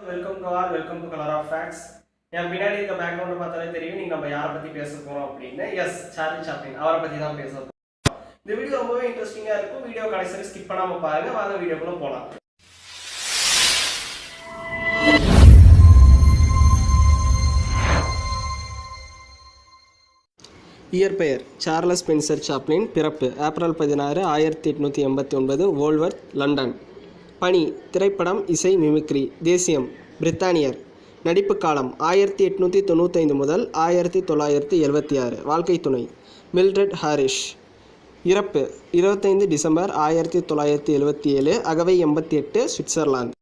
Welcome to all welcome to colour of facts. என் பின்னாடி இருக்க பேக்ரவுண்ட் பார்த்தாலே தெரியும் நீங்க நம்ம யாரை பத்தி பேச போறோம் அப்படின்னு. எஸ், சார்லி சாப்ளின் அவரை பத்தி தான் பேச போறோம். இந்த வீடியோ ரொம்பவே இன்ட்ரெஸ்டிங்கா இருக்கும். வீடியோ கடைசி ஸ்கிப் பண்ணாம பாருங்க. வாங்க வீடியோக்குள்ள போலாம். இயற்பெயர் சார்லஸ் ஸ்பென்சர் சாப்ளின். பிறப்பு ஏப்ரல் 16, 1889, வோல்வர்த், லண்டன். பணி திரைப்படம், இசை, மிமிக்ரி. தேசியம் பிரித்தானியர். நடிப்பு காலம் 1895 முதல் 1976. வாழ்க்கை துணை மில்ட்ரெட் ஹாரிஷ். இறப்பு 25 டிசம்பர் 1977, அகவை 88, சுவிட்சர்லாந்து.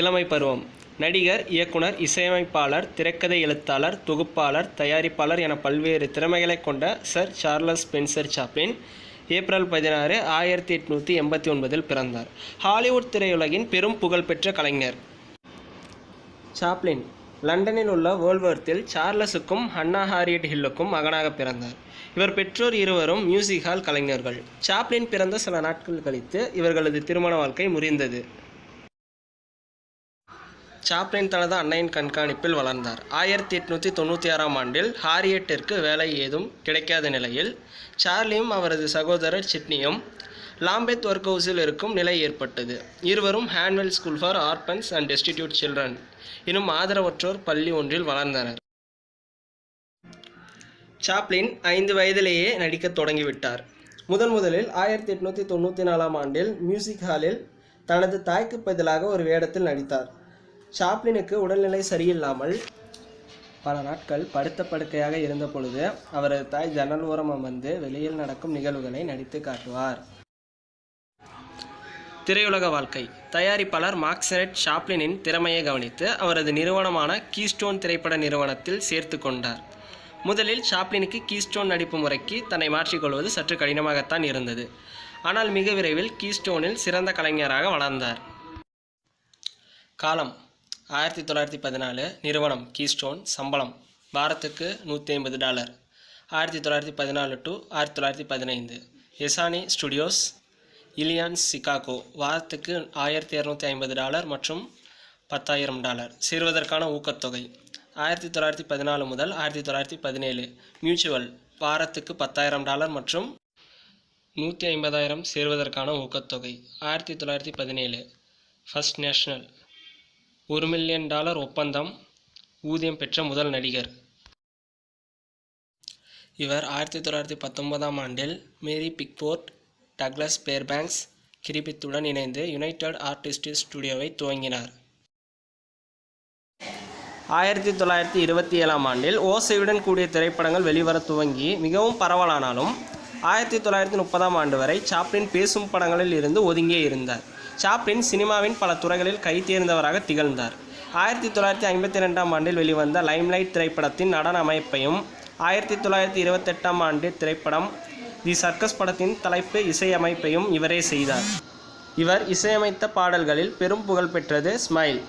இளமை பருவம் நடிகர், இயக்குனர், இசையமைப்பாளர், திரைக்கதை எழுத்தாளர், தொகுப்பாளர், தயாரிப்பாளர் என பல்வேறு திறமைகளை கொண்ட sir Charles Spencer Chaplin April 16, 1889 பிறந்தார். ஹாலிவுட் திரையுலகின் பெரும் புகழ்பெற்ற கலைஞர். சாப்ளின் லண்டனில் உள்ள வோல்வர்த்தில் சார்லஸுக்கும் ஹன்னா ஹாரியட் ஹில்லுக்கும் மகனாக பிறந்தார். இவர் பெற்றோர் இருவரும் மியூசிக் ஹால் கலைஞர்கள். சாப்ளின் பிறந்த சில நாட்கள் கழித்து இவர்களது திருமண வாழ்க்கை முறிந்தது. சாப்ளின் தனது அன்னையின் கண்காணிப்பில் வளர்ந்தார். 1896ஆம் ஆண்டில் ஹாரியட்டிற்கு வேலை ஏதும் கிடைக்காத நிலையில் சார்லியும் அவரது சகோதரர் சிட்னியும் லாம்பெத் ஒர்க் ஹவுஸில் இருக்கும் நிலை ஏற்பட்டது. இருவரும் Hanwell school for orphans and destitute children எனும் ஆதரவற்றோர் பள்ளி ஒன்றில் வளர்ந்தனர். சாப்ளின் 5 வயதிலேயே நடிக்க தொடங்கிவிட்டார். முதலில் 1894ஆம் ஆண்டில் மியூசிக் ஹாலில் தனது தாய்க்கு பதிலாக ஒரு வேடத்தில் நடித்தார். சாப்ளினுக்கு உடல்நிலை சரியில்லாமல் பல நாட்கள் படுத்த படுக்கையாக இருந்த பொழுது அவரது தாய் ஜன்னல் ஓரம் அமர்ந்து வெளியில் நடக்கும் நிகழ்வுகளை நடித்து காட்டுவார். திரையுலக வாழ்க்கை தயாரிப்பாளர் மார்க்ரெட் சாப்ளினின் திறமையை கவனித்து அவரது நிறுவனமான கீஸ்டோன் திரைப்பட நிறுவனத்தில் சேர்த்து கொண்டார். முதலில் சாப்ளினுக்கு கீஸ்டோன் நடிப்பு முறைக்கு தன்னை மாற்றிக்கொள்வது சற்று கடினமாகத்தான் இருந்தது. ஆனால் மிக விரைவில் கீஸ்டோனில் சிறந்த கலைஞராக வளர்ந்தார். காலம் 1914. நிறுவனம் கீஸ்டோன். சம்பளம் வாரத்துக்கு $150. 1914 to 1915. Essanay studios, Illinois, Chicago. வாரத்துக்கு $1250 மற்றும் $10,000. சேர்வதற்கான ஊக்கத்தொகை 1914 முதல் 1917. மியூச்சுவல் வாரத்துக்கு $10,000 மற்றும் $150,000 சேர்வதற்கான ஊக்கத்தொகை. 1917. ஃபர்ஸ்ட் நேஷனல் $1 மில்லியன் ஒப்பந்தம். ஊதியம் பெற்ற முதல் நடிகர். இவர் 1919ஆம் ஆண்டில் மேரி பிக்ஃபோர்ட், டக்ளஸ் ஃபேர்பேங்க்ஸ், கிரிபித்துடன் இணைந்து யுனைடெட் ஆர்டிஸ்ட்ஸ் ஸ்டுடியோவை துவங்கினார். 1927ஆம் ஆண்டில் ஓசையுடன் கூடிய திரைப்படங்கள் வெளிவர துவங்கி மிகவும் பரவலானாலும் 1930ஆம் ஆண்டு வரை சாப்ளின் பேசும் படங்களில் இருந்து ஒதுங்கியே இருந்தார். சாப்ளின் சினிமாவின் பல துறைகளில் கைதேர்ந்தவராக திகழ்ந்தார். 1952ஆம் ஆண்டில் வெளிவந்த லைம்லைட் திரைப்படத்தின் நடன அமைப்பையும் 1928ஆம் ஆண்டு திரைப்படம் தி சர்க்கஸ் படத்தின் தலைப்பு இசையமைப்பையும் இவரே செய்தார். இவர் இசையமைத்த பாடல்களில் பெரும் புகழ் பெற்றது ஸ்மைல்.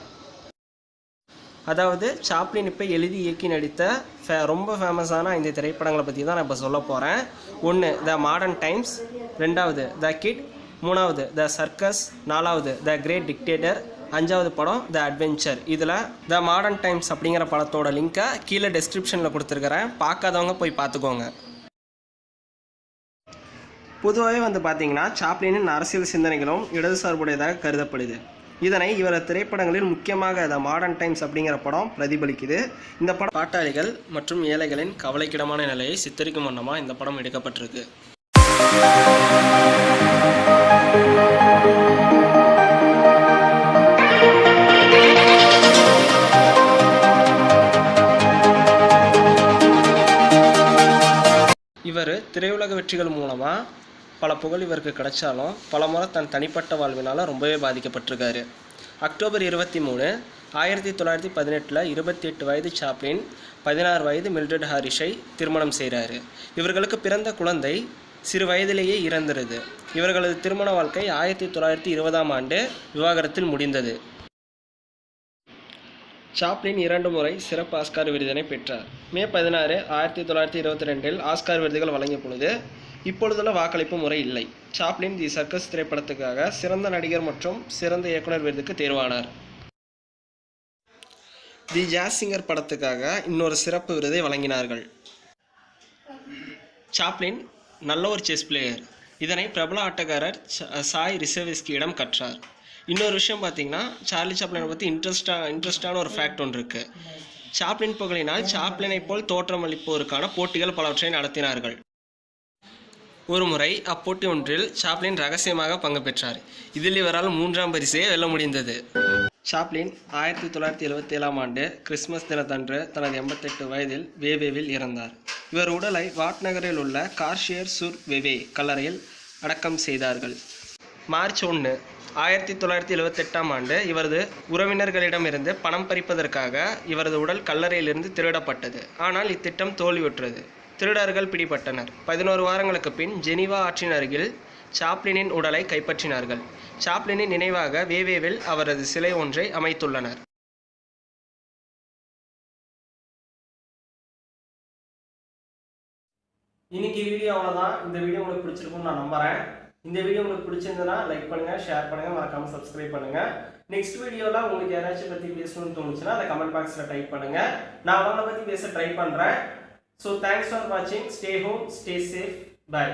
அதாவது சாப்ளின் இப்போ எழுதி இயக்கி நடித்த ரொம்ப ஃபேமஸான 5 திரைப்படங்களை பற்றி தான் நான் இப்போ சொல்ல போகிறேன். 1 த மாடர்ன் டைம்ஸ், 2வது த கிட், 3வது த சர்க்கஸ், 4வது த கிரேட் டிக்டேட்டர், 5வது படம் த அட்வென்ச்சர். இதில் த மாடர்ன் டைம்ஸ் அப்படிங்கிற படத்தோட லிங்கை கீழே டெஸ்கிரிப்ஷனில் கொடுத்துருக்கிறேன். பார்க்காதவங்க போய் பார்த்துக்கோங்க. பொதுவாகவே பார்த்தீங்கன்னா சாப்ளினின் அரசியல் சிந்தனைகளும் இடதுசார்புடையதாக கருதப்படுது. இதனை இவரது திரைப்படங்களில் முக்கியமாக த மாடர்ன் டைம்ஸ் அப்படிங்கிற படம் பிரதிபலிக்குது. இந்த படம் பாட்டாளிகள் மற்றும் ஏழைகளின் கவலைக்கிடமான நிலையை சித்தரிக்கும் வண்ணமாக இந்த படம் எடுக்கப்பட்டிருக்கு. இவர் திரையுலக வெற்றிகள் மூலமாக பல புகழ் இவருக்கு கிடைச்சாலும் பல முறை தன் தனிப்பட்ட வாழ்வினால் ரொம்பவே பாதிக்கப்பட்டிருக்காரு. அக்டோபர் 23, 1918 28 வயது சாப்ளின் 16 வயது மில்ட்ரெட் ஹாரிஷை திருமணம் செய்கிறாரு. இவர்களுக்கு பிறந்த குழந்தை சிறு வயதிலேயே இறந்துருது. இவர்களது திருமண வாழ்க்கை 1920ஆம் ஆண்டு விவாகரத்தில் முடிந்தது. சாப்ளின் 2 முறை சிறப்பு ஆஸ்கார் விருதினை பெற்றார். மே 16, 1922 ஆஸ்கார் விருதுகள் வழங்கிய பொழுது இப்பொழுதுள்ள வாக்களிப்பு முறை இல்லை. சாப்ளின் தி சர்க்கஸ் திரைப்படத்துக்காக சிறந்த நடிகர் மற்றும் சிறந்த இயக்குனர் விருதுக்கு தேர்வானார். தி ஜாஸ் சிங்கர் படத்துக்காக இன்னொரு சிறப்பு விருதை வழங்கினார்கள். சாப்ளின் நல்ல ஒரு செஸ் பிளேயர். இதனை பிரபல ஆட்டக்காரர் சாய் ரிசவிஸ்கியிடம் கற்றார். இன்னொரு விஷயம் பார்த்தீங்கன்னா, சார்லி சாப்ளினை பற்றி இன்ட்ரெஸ்டான ஒரு ஃபேக்ட் ஒன்று இருக்குது. சாப்ளின் புகழினால் சாப்ளினை போல் தோற்றமளிப்போருக்கான போட்டிகள் பலவற்றை நடத்தினார்கள். ஒருமுறை அப்போட்டி ஒன்றில் சாப்ளின் ரகசியமாக பங்கு பெற்றார். இதில் இவரால் 3ஆம் பரிசையே வெல்ல முடிந்தது. சாப்ளின் 1977ஆம் ஆண்டு கிறிஸ்மஸ் தினத்தன்று தனது 88 வயதில் வேவேவில் இறந்தார். இவர் உடலை வாட் நகரில் உள்ள கார்ஷியர் சுர் வெவே கல்லறையில் அடக்கம் செய்தார்கள். மார்ச் 1, 1978ஆம் ஆண்டு இவரது உறவினர்களிடமிருந்து பணம் பறிப்பதற்காக இவரது உடல் கல்லறையிலிருந்து திருடப்பட்டது. ஆனால் இத்திட்டம் தோல்வியுற்றது. திருடர்கள் பிடிபட்டனர். 11 வாரங்களுக்கு பின் ஜெனீவா ஆற்றின் அருகில் சாப்ளினின் உடலை கைப்பற்றினார்கள். சாப்ளினின் நினைவாக வேவேவில் அவரது சிலை ஒன்றை அமைத்துள்ளனர். இன்னைக்கு வீடியோ அவ்வளோதான். இந்த வீடியோ உங்களுக்கு பிடிச்சிருக்கும்னு நான் நம்புறேன். இந்த வீடியோ உங்களுக்கு பிடிச்சிருந்ததுன்னா லைக் பண்ணுங்க, ஷேர் பண்ணுங்க, மறக்காம சப்ஸ்கிரைப் பண்ணுங்க. நெக்ஸ்ட் வீடியோவில் உங்களுக்கு யாராச்சும் பற்றி பேசணும்னு தோணுச்சுன்னா அதை கமெண்ட் பாக்ஸில் டைப் பண்ணுங்க. நான் அவங்கள பற்றி பேச ட்ரை பண்ணுறேன். So thanks for watching. Stay home, stay safe. Bye.